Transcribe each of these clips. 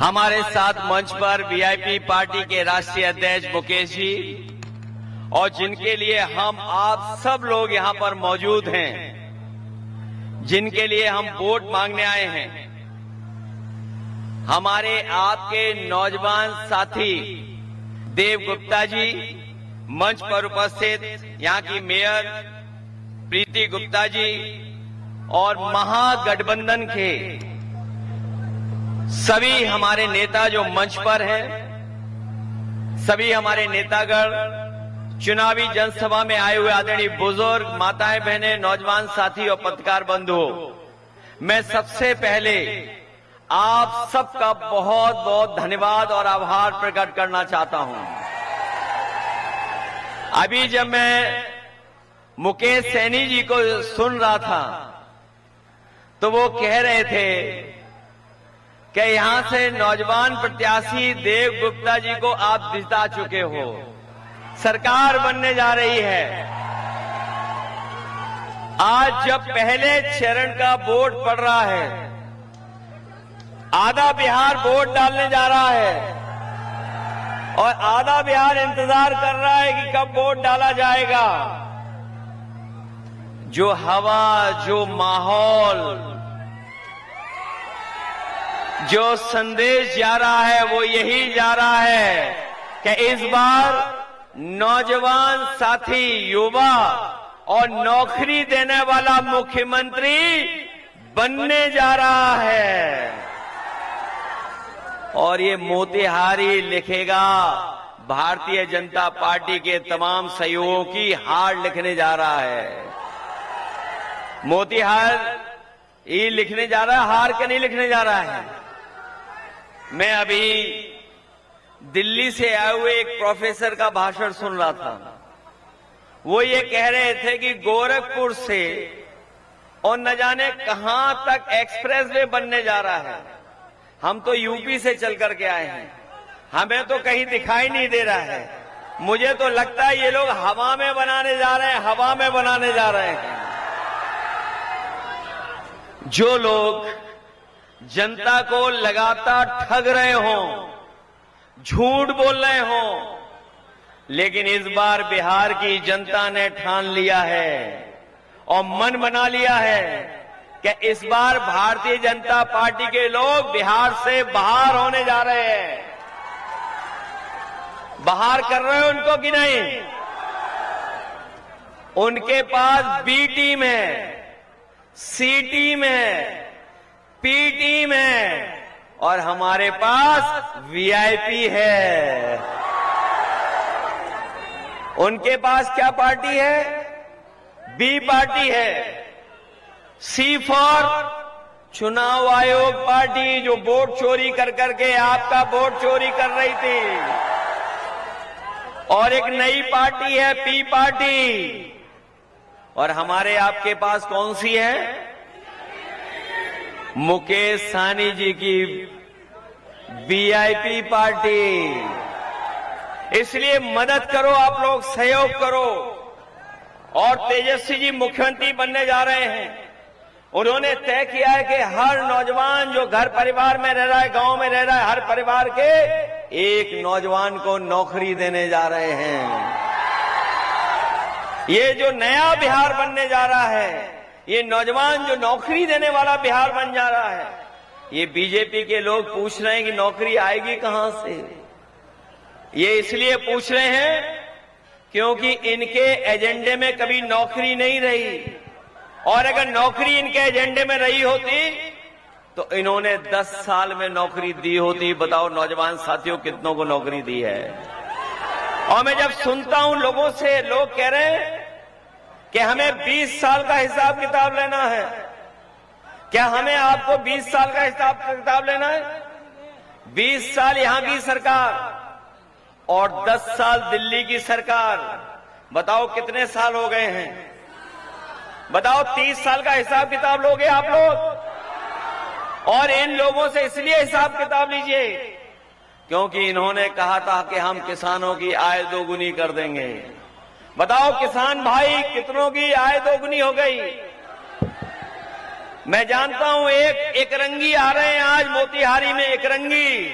हमारे साथ मंच पर वीआईपी पार्टी के राष्ट्रीय अध्यक्ष मुकेश जी और जिनके लिए हम आप सब लोग यहां पर मौजूद हैं, जिनके लिए हम वोट मांगने आए हैं, हमारे आपके नौजवान साथी देव गुप्ता जी, मंच पर उपस्थित यहां की मेयर प्रीति गुप्ता जी और महागठबंधन के सभी हमारे नेता जो मंच पर हैं, सभी हमारे नेतागण, चुनावी जनसभा में आए हुए आदरणीय बुजुर्ग, माताएं, बहनें, नौजवान साथी और पत्रकार बंधुओं, मैं सबसे पहले आप सबका बहुत बहुत धन्यवाद और आभार प्रकट करना चाहता हूं। अभी जब मैं मुकेश सैनी जी को सुन रहा था तो वो कह रहे थे कि यहां से नौजवान प्रत्याशी देव गुप्ता जी को आप जिता चुके हो, सरकार बनने जा रही है। आज जब पहले चरण का वोट पड़ रहा है, आधा बिहार वोट डालने जा रहा है और आधा बिहार इंतजार कर रहा है कि कब वोट डाला जाएगा। जो हवा, जो माहौल, जो संदेश जा रहा है वो यही जा रहा है कि इस बार नौजवान साथी, युवा और नौकरी देने वाला मुख्यमंत्री बनने जा रहा है। और ये मोतिहारी लिखेगा भारतीय जनता पार्टी के तमाम सहयोगियों की हार लिखने जा रहा है। मोतिहार ये लिखने जा रहा है, हार के नहीं लिखने जा रहा है। मैं अभी दिल्ली से आए हुए एक प्रोफेसर का भाषण सुन रहा था। वो ये कह रहे थे कि गोरखपुर से और न जाने कहां तक एक्सप्रेसवे बनने जा रहा है। हम तो यूपी से चल करके आए हैं, हमें तो कहीं दिखाई नहीं दे रहा है। मुझे तो लगता है ये लोग हवा में बनाने जा रहे हैं, हवा में बनाने जा रहे हैं। जो लोग जनता को लगातार ठग रहे हों, झूठ बोल रहे हों, लेकिन इस बार बिहार की जनता ने ठान लिया है और मन बना लिया है कि इस बार भारतीय जनता पार्टी के लोग बिहार से बाहर होने जा रहे हैं। बाहर कर रहे हो उनको कि नहीं? उनके पास बी टीम है, सी टीम है, पी टीम है और हमारे पास वीआईपी है। उनके पास क्या पार्टी है? बी पार्टी है। सी फॉर चुनाव आयोग पार्टी, जो वोट चोरी कर करके आपका वोट चोरी कर रही थी। और एक नई पार्टी है, पी पार्टी। और हमारे आपके पास कौन सी है? मुकेश सहनी जी की वीआईपी पार्टी। इसलिए मदद करो, आप लोग सहयोग करो। और तेजस्वी जी मुख्यमंत्री बनने जा रहे हैं। उन्होंने तय किया है कि हर नौजवान जो घर परिवार में रह रहा है, गांव में रह रहा है, हर परिवार के एक नौजवान को नौकरी देने जा रहे हैं। ये जो नया बिहार बनने जा रहा है, ये नौजवान जो नौकरी देने वाला बिहार बन जा रहा है। ये बीजेपी के लोग पूछ रहे हैं कि नौकरी आएगी कहां से? ये इसलिए पूछ रहे हैं क्योंकि इनके एजेंडे में कभी नौकरी नहीं रही। और अगर नौकरी इनके एजेंडे में रही होती तो इन्होंने 10 साल में नौकरी दी होती। बताओ नौजवान साथियों, कितनों को नौकरी दी है? और मैं जब सुनता हूं लोगों से, लोग कह रहे हैं कि हमें 20 साल का हिसाब किताब लेना है। क्या हमें आपको 20 साल का हिसाब किताब लेना है? 20 साल यहां की सरकार और 10 साल दिल्ली की सरकार। बताओ कितने साल हो गए हैं? बताओ 30 साल का हिसाब किताब लोगे आप लोग? और इन लोगों से इसलिए हिसाब किताब लीजिए क्योंकि इन्होंने कहा था कि हम किसानों की आय दोगुनी कर देंगे। बताओ किसान भाई, कितनों की आय दोगुनी हो गई? मैं जानता हूं एक रंगी आ रहे हैं आज मोतिहारी में, एक रंगी।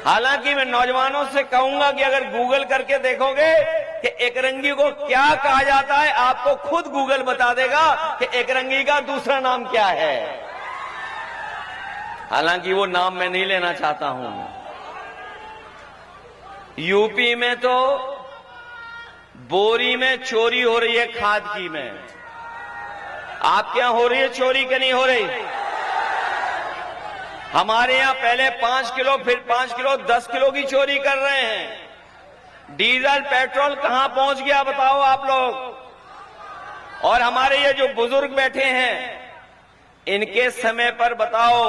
हालांकि मैं नौजवानों से कहूंगा कि अगर गूगल करके देखोगे कि एकरंगी को क्या कहा जाता है, आपको खुद गूगल बता देगा कि एकरंगी का दूसरा नाम क्या है। हालांकि वो नाम मैं नहीं लेना चाहता हूं। यूपी में तो बोरी में चोरी हो रही है खाद की में। आपके यहां हो रही है चोरी कि नहीं हो रही? हमारे यहां पहले 5 किलो, फिर 5 किलो, 10 किलो की चोरी कर रहे हैं। डीजल पेट्रोल कहां पहुंच गया बताओ आप लोग। और हमारे ये जो बुजुर्ग बैठे हैं, इनके समय पर बताओ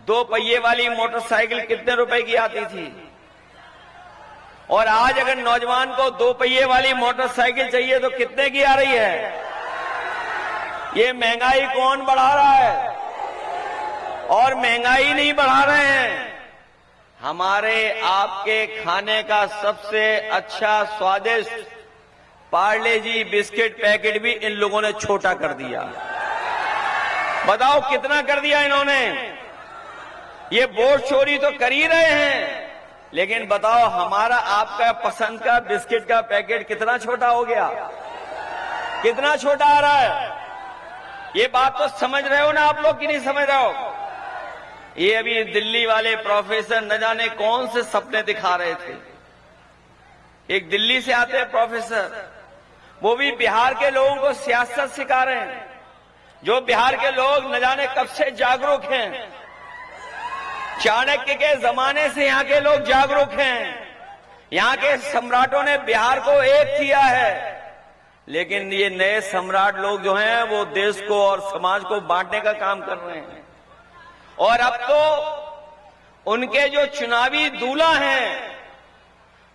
2 पहिए वाली मोटरसाइकिल कितने रुपए की आती थी? और आज अगर नौजवान को 2 पहिए वाली मोटरसाइकिल चाहिए तो कितने की आ रही है? ये महंगाई कौन बढ़ा रहा है? और महंगाई नहीं बढ़ा रहे हैं। हमारे आपके खाने का सबसे अच्छा स्वादिष्ट पार्ले जी बिस्किट पैकेट भी इन लोगों ने छोटा कर दिया। बताओ कितना कर दिया इन्होंने? ये वोट चोरी तो कर ही रहे हैं, लेकिन बताओ हमारा आपका पसंद का बिस्किट का पैकेट कितना छोटा हो गया? कितना छोटा आ रहा है? ये बात तो समझ रहे हो ना आप लोग कि नहीं समझ रहे हो? ये अभी दिल्ली वाले प्रोफेसर न जाने कौन से सपने दिखा रहे थे। एक दिल्ली से आते हैं प्रोफेसर, वो भी बिहार के लोगों को सियासत सिखा रहे हैं। जो बिहार के लोग न जाने कब से जागरूक हैं। चाणक्य के जमाने से यहां के लोग जागरूक हैं। यहां के सम्राटों ने बिहार को एक किया है, लेकिन ये नए सम्राट लोग जो हैं वो देश को और समाज को बांटने का काम कर रहे हैं। और अब तो उनके जो चुनावी दूल्हा हैं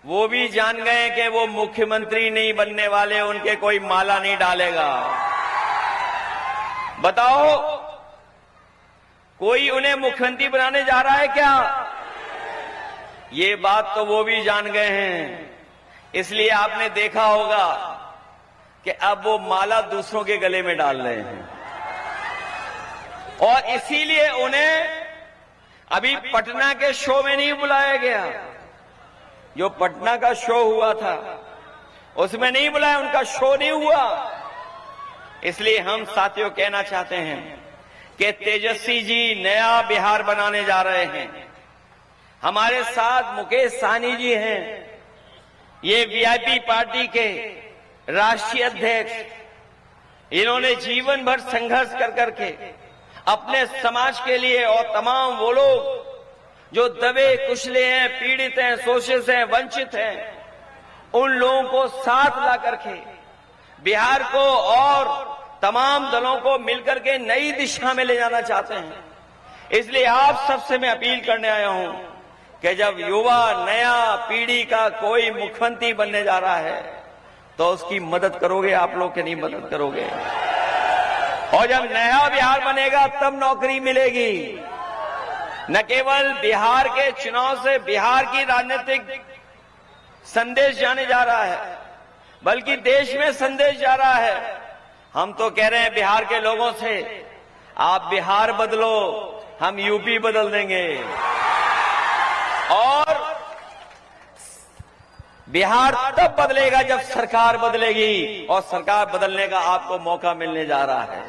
वो भी जान गए कि वो मुख्यमंत्री नहीं बनने वाले, उनके कोई माला नहीं डालेगा। बताओ कोई उन्हें मुख्यमंत्री बनाने जा रहा है क्या? ये बात तो वो भी जान गए हैं। इसलिए आपने देखा होगा कि अब वो माला दूसरों के गले में डाल रहे हैं। और इसीलिए उन्हें अभी पटना के शो में नहीं बुलाया गया। जो पटना का शो हुआ था उसमें नहीं बुलाया, उनका शो नहीं हुआ। इसलिए हम साथियों कहना चाहते हैं कि तेजस्वी जी नया बिहार बनाने जा रहे हैं। हमारे साथ मुकेश सहनी जी हैं, ये वीआईपी पार्टी के राष्ट्रीय अध्यक्ष। इन्होंने जीवन भर संघर्ष कर करके अपने समाज के लिए और तमाम वो लोग जो दबे कुचले हैं, पीड़ित हैं, शोषित हैं, वंचित हैं, उन लोगों को साथ ला करके बिहार को और तमाम दलों को मिलकर के नई दिशा में ले जाना चाहते हैं। इसलिए आप सबसे मैं अपील करने आया हूं कि जब युवा नया पीढ़ी का कोई मुख्यमंत्री बनने जा रहा है तो उसकी मदद करोगे आप लोग कि नहीं मदद करोगे? और जब नया बिहार बनेगा तब नौकरी मिलेगी। न केवल बिहार के चुनाव से बिहार की राजनीतिक संदेश जाने जा रहा है, बल्कि देश में संदेश जा रहा है। हम तो कह रहे हैं बिहार के लोगों से, आप बिहार बदलो, हम यूपी बदल देंगे। और बिहार तब बदलेगा जब सरकार बदलेगी, और सरकार बदलने का आपको मौका मिलने जा रहा है।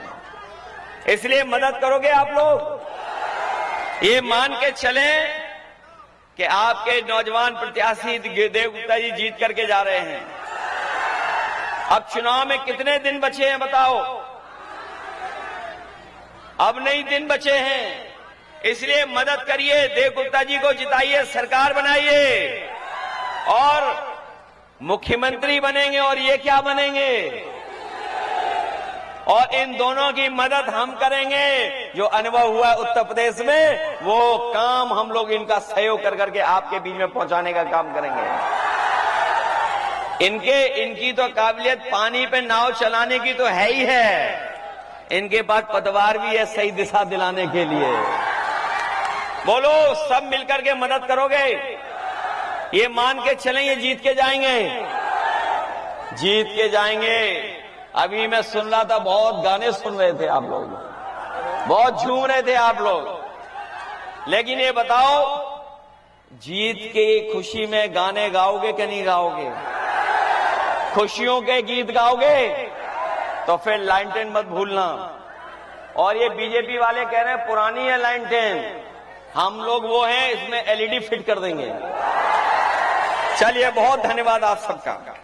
इसलिए मदद करोगे आप लोग? ये मान के चलें कि आपके नौजवान प्रत्याशी देवगुप्ता जी जीत करके जा रहे हैं। अब चुनाव में कितने दिन बचे हैं बताओ? अब नहीं दिन बचे हैं। इसलिए मदद करिए, देवगुप्ता जी को जिताइए, सरकार बनाइए और मुख्यमंत्री बनेंगे। और ये क्या बनेंगे? और इन दोनों की मदद हम करेंगे। जो अनुभव हुआ उत्तर प्रदेश में, वो काम हम लोग इनका सहयोग कर करके आपके बीच में पहुंचाने का काम करेंगे। इनकी तो काबिलियत पानी पे नाव चलाने की तो है ही है, इनके पास पतवार भी है सही दिशा दिलाने के लिए। बोलो सब मिलकर के मदद करोगे? ये मान के चलें ये जीत के जाएंगे, जीत के जाएंगे। अभी मैं सुन रहा था, बहुत गाने सुन रहे थे आप लोग, बहुत झूम रहे थे आप लोग। लेकिन ये बताओ, जीत की खुशी में गाने गाओगे कि नहीं गाओगे? खुशियों के गीत गाओगे? तो फिर लालटेन मत भूलना। और ये बीजेपी वाले कह रहे हैं पुरानी है लालटेन, हम लोग वो हैं, इसमें एलईडी फिट कर देंगे। चलिए, बहुत धन्यवाद आप सबका।